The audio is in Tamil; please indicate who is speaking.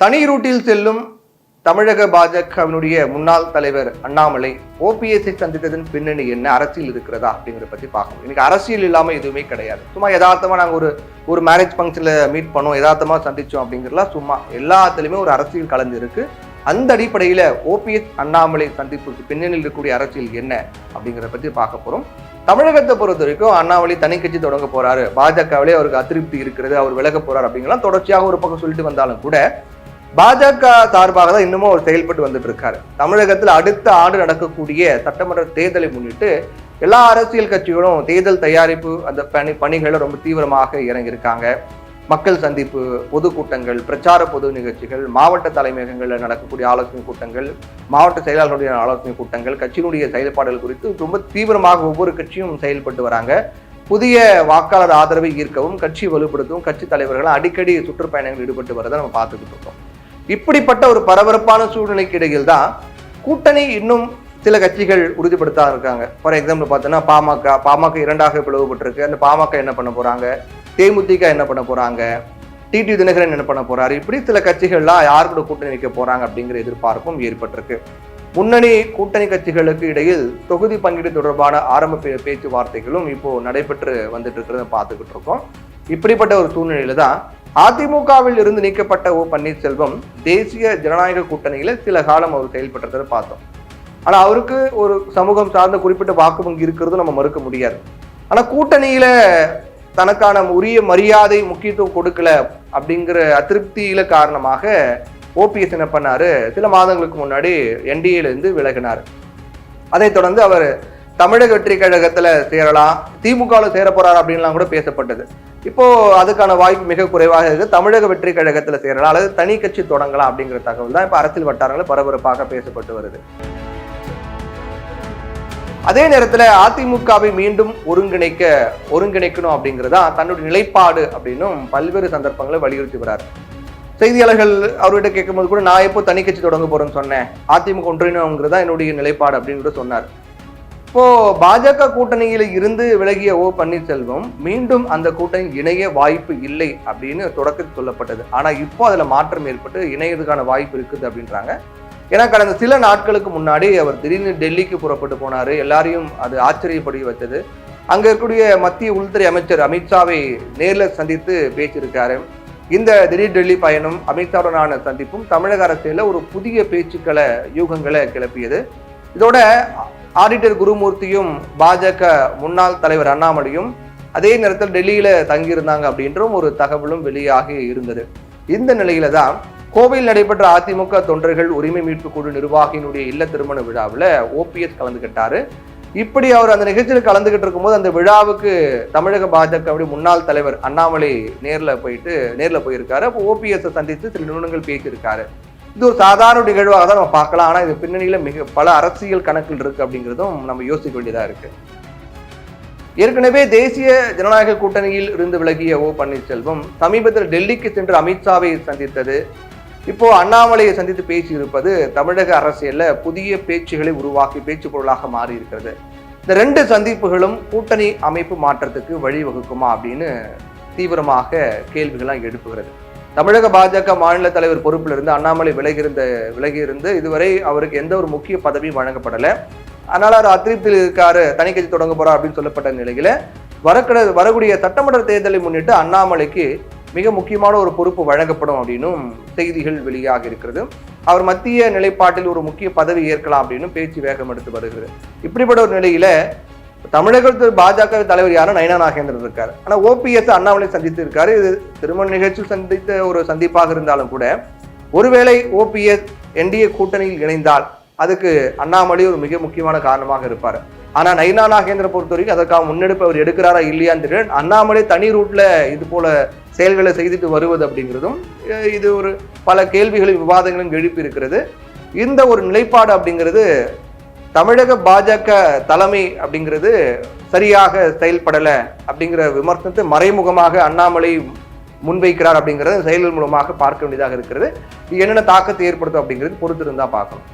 Speaker 1: தனி ரூட்டில் செல்லும் தமிழக பாஜகவினுடைய முன்னாள் தலைவர் அண்ணாமலை ஓபிஎஸ்ஐ சந்தித்ததன் பின்னணி என்ன, அரசியல் இருக்கிறதா அப்படிங்கிறத பத்தி பார்க்கணும். இன்னைக்கு அரசியல் இல்லாம எதுவுமே கிடையாது. சும்மா யதார்த்தமா நாங்க ஒரு மேரேஜ் ஃபங்க்ஷன்ல மீட் பண்ணோம், யதார்த்தமா சந்திச்சோம் அப்படிங்கிறதுலாம் சும்மா. எல்லாத்துலயுமே ஒரு அரசியல் கலந்து இருக்கு. அந்த அடிப்படையில ஓபிஎஸ் அண்ணாமலை சந்திப்புக்கு பின்னணியில் இருக்கக்கூடிய அரசியல் என்ன அப்படிங்கிறத பத்தி பார்க்க போறோம். தமிழகத்தை பொறுத்த வரைக்கும் அண்ணாமலை தனி கட்சி தொடங்க போறாரு, பாஜகவிலே அவருக்கு அதிருப்தி இருக்கிறது, அவர் விலக போறாரு அப்படிங்கலாம் தொடர்ச்சியாக ஒரு பக்கம் சொல்லிட்டு வந்தாலும் கூட பாஜக சார்பாக தான் இன்னமும் அவர் செயல்பட்டு வந்துட்டு இருக்காரு. தமிழகத்தில் அடுத்த ஆண்டு நடக்கக்கூடிய சட்டமன்ற தேர்தலை முன்னிட்டு எல்லா அரசியல் கட்சிகளும் தேர்தல் தயாரிப்பு அந்த பணிகளை ரொம்ப தீவிரமாக இறங்கியிருக்காங்க. மக்கள் சந்திப்பு, பொதுக்கூட்டங்கள், பிரச்சார பொது நிகழ்ச்சிகள், மாவட்ட தலைமையகங்களில் நடக்கக்கூடிய ஆலோசனை கூட்டங்கள், மாவட்ட செயலாளர்களுடைய ஆலோசனை கூட்டங்கள், கட்சியினுடைய செயல்பாடுகள் குறித்து ரொம்ப தீவிரமாக ஒவ்வொரு கட்சியும் செயல்பட்டு வராங்க. புதிய வாக்காளர் ஆதரவை ஈர்க்கவும், கட்சி வலுப்படுத்தவும் கட்சி தலைவர்கள் அடிக்கடி சுற்றுப்பயணங்கள் ஈடுபட்டு வரதை நம்ம பார்த்துக்கிட்டு இருக்கோம். இப்படிப்பட்ட ஒரு பரபரப்பான சூழ்நிலைக்கு இடையில் தான் கூட்டணி இன்னும் சில கட்சிகள் உறுதிப்படுத்தா இருக்காங்க. ஃபார் எக்ஸாம்பிள் பார்த்தோன்னா பாமக இரண்டாக பிளவுபட்டிருக்கு. அந்த பாமக என்ன பண்ண போறாங்க, தேமுதிக என்ன பண்ண போறாங்க, டிடி தினகரன் என்ன பண்ண போறாரு, இப்படி சில கட்சிகள்லாம் யார் கூட கூட்டணி வைக்க போறாங்க அப்படிங்கிற எதிர்பார்ப்பும் ஏற்பட்டிருக்கு. முன்னணி கூட்டணி கட்சிகளுக்கு இடையில் தொகுதி பங்கீடு தொடர்பான ஆரம்ப பேச்சுவார்த்தைகளும் இப்போ நடைபெற்று வந்துட்டு இருக்கிறத பார்த்துக்கிட்டு இருக்கோம். இப்படிப்பட்ட ஒரு சூழ்நிலையில தான் அதிமுகவில் இருந்து நீக்கப்பட்ட ஓ பன்னீர்செல்வம் தேசிய ஜனநாயக கூட்டணியில சில காலம் அவர் செயல்பட்டதை பார்த்தோம். ஆனா அவருக்கு ஒரு சமூகம் சார்ந்த குறிப்பிட்ட வாக்கு வங்கி இருக்கிறது நம்ம மறுக்க முடியாது. ஆனா கூட்டணியில தனக்கான உரிய மரியாதை முக்கியத்துவம் கொடுக்கல அப்படிங்கிற அதிருப்தியில காரணமாக ஓபிஎஸ் என்ன பண்ணாரு, சில மாதங்களுக்கு முன்னாடி என்டிஏல இருந்து விலகினார். அதைத் தொடர்ந்து அவர் தமிழக வெற்றி கழகத்துல சேரலாம், திமுகவில் சேர போறாரு அப்படின்லாம் கூட பேசப்பட்டது. இப்போ அதுக்கான வாய்ப்பு மிக குறைவாக இருக்கு. தமிழக வெற்றி கழகத்துல சேரலாம் அல்லது தனி கட்சி தொடங்கலாம் அப்படிங்கிற தகவல் தான் இப்ப அரசியல் வட்டாரங்கள் பரபரப்பாக பேசப்பட்டு வருது. அதே நேரத்துல அதிமுகவை மீண்டும் ஒருங்கிணைக்கணும் அப்படிங்கிறதா தன்னுடைய நிலைப்பாடு அப்படின்னும் பல்வேறு சந்தர்ப்பங்களை வலியுறுத்தி வராரு. செய்தியாளர்கள் அவர்கிட்ட கேட்கும்போது கூட நான் எப்போ தனி கட்சி தொடங்க போறேன்னு சொன்னேன், அதிமுக ஒன்றிணைங்கிறதா என்னுடைய நிலைப்பாடு அப்படின்னு கூட சொன்னார். இப்போ பாஜக கூட்டணியில இருந்து விலகிய ஓ பன்னீர்செல்வம் மீண்டும் அந்த கூட்டணி இணைய வாய்ப்பு இல்லை அப்படின்னு தொடக்கத்தில் சொல்லப்பட்டது. ஆனா இப்போ அதுல மாற்றம் ஏற்பட்டு இணையதுக்கான வாய்ப்பு இருக்குது அப்படின்றாங்க. ஏன்னா கடந்த சில நாட்களுக்கு முன்னாடி அவர் திடீர்னு டெல்லிக்கு புறப்பட்டு போனாரு. எல்லாரையும் அது ஆச்சரியப்படி வச்சது. அங்க இருக்கக்கூடிய மத்திய உள்துறை அமைச்சர் அமித்ஷாவை நேர்ல சந்தித்து பேசியிருக்காரு. இந்த திடீர் டெல்லி பயணம், அமித்ஷாவுடனான சந்திப்பும் தமிழக அரசியல ஒரு புதிய பேச்சுக்களை யூகங்களை கிளப்பியது. இதோட ஆடிட்டர் குருமூர்த்தியும் பாஜக முன்னாள் தலைவர் அண்ணாமலையும் அதே நேரத்தில் டெல்லியில தங்கியிருந்தாங்க அப்படின்றும் ஒரு தகவலும் வெளியாகி இருந்தது. இந்த நிலையில தான் கோவையில் நடைபெற்ற அதிமுக தொண்டர்கள் உரிமை மீட்பு குழு நிர்வாகியினுடைய இல்ல திருமண விழாவில் ஓபிஎஸ் கலந்துகிட்டாரு. இப்படி அவர் அந்த நிகழ்ச்சியில் கலந்துகிட்டு இருக்கும்போது அந்த விழாவுக்கு தமிழக பாஜகவுடைய முன்னாள் தலைவர் அண்ணாமலை நேர்ல போயிருக்காரு. அப்போ ஓபிஎஸ் சந்தித்து சில நிமிடங்கள் பேசியிருக்காரு. இது ஒரு சாதாரண நிகழ்வாக தான் நம்ம பார்க்கலாம். ஆனா இது பின்னணியில பல அரசியல் கணக்கில் இருக்கு அப்படிங்கிறதும் நம்ம யோசிக்க வேண்டியதா இருக்கு. ஏற்கனவே தேசிய ஜனநாயக கூட்டணியில் இருந்து விலகிய ஓ பன்னீர்செல்வம் சமீபத்தில் டெல்லிக்கு சென்று அமித்ஷாவை சந்தித்தது, இப்போ அண்ணாமலையை சந்தித்து பேசி இருப்பது தமிழக அரசியல்ல புதிய பேச்சுகளை உருவாக்கி பேச்சு பொருளாக மாறி இருக்கிறது. இந்த ரெண்டு சந்திப்புகளும் கூட்டணி அமைப்பு மாற்றத்துக்கு வழிவகுக்குமா அப்படின்னு தீவிரமாக கேள்விகள்லாம் எழுப்புகிறது. தமிழக பாஜக மாநில தலைவர் பொறுப்பில் இருந்து அண்ணாமலை விலகியிருந்து இதுவரை அவருக்கு எந்த ஒரு முக்கிய பதவியும் வழங்கப்படலை. அதனால அவர் அதிருப்தியில் இருக்காரு, தனி கட்சி தொடங்க போறார் அப்படின்னு சொல்லப்பட்ட நிலையில வரக்கூடிய சட்டமன்ற தேர்தலை முன்னிட்டு அண்ணாமலைக்கு மிக முக்கியமான ஒரு பொறுப்பு வழங்கப்படும் அப்படின்னும் செய்திகள் வெளியாக இருக்கிறது. அவர் மத்திய நிலைப்பாட்டில் ஒரு முக்கிய பதவி ஏற்கலாம் அப்படின்னு பேச்சு வேகம் எடுத்து வருகிறது. இப்படிப்பட்ட ஒரு நிலையில தமிழகத்தில் பாஜக தலைவர் யாரும் நயனா நாகேந்திரன் இருக்காரு. ஆனா ஓபிஎஸ் அண்ணாமலை சந்தித்து இருக்காரு. இது திருமண நிகழ்ச்சியில் சந்தித்த ஒரு சந்திப்பாக இருந்தாலும் கூட ஒருவேளை ஓபிஎஸ் என்டிஏ கூட்டணியில் இணைந்தால் அதுக்கு அண்ணாமலை ஒரு மிக முக்கியமான காரணமாக இருப்பார். ஆனா நயனா நாகேந்திரன் பொறுத்த வரைக்கும் அதற்காக முன்னெடுப்பு அவர் எடுக்கிறாரா இல்லையான்னு தெரியல. அண்ணாமலை தனி ரூட்ல இது போல செயல்களை செய்துட்டு வருவது அப்படிங்கிறதும் இது ஒரு பல கேள்விகளையும் விவாதங்களும் எழுப்பி இருக்கிறது. இந்த ஒரு நிலைப்பாடு அப்படிங்கிறது தமிழக பாஜக தலைமை அப்படிங்கிறது சரியாக செயல்படல அப்படிங்கிற விமர்சனத்தை மறைமுகமாக அண்ணாமலை முன்வைக்கிறார் அப்படிங்கிறத செயல்கள் மூலமாக பார்க்க வேண்டியதாக இருக்கிறது. என்னென்ன தாக்கத்தை ஏற்படுத்தும் அப்படிங்கிறது பொறுத்திருந்தா பார்க்கணும்.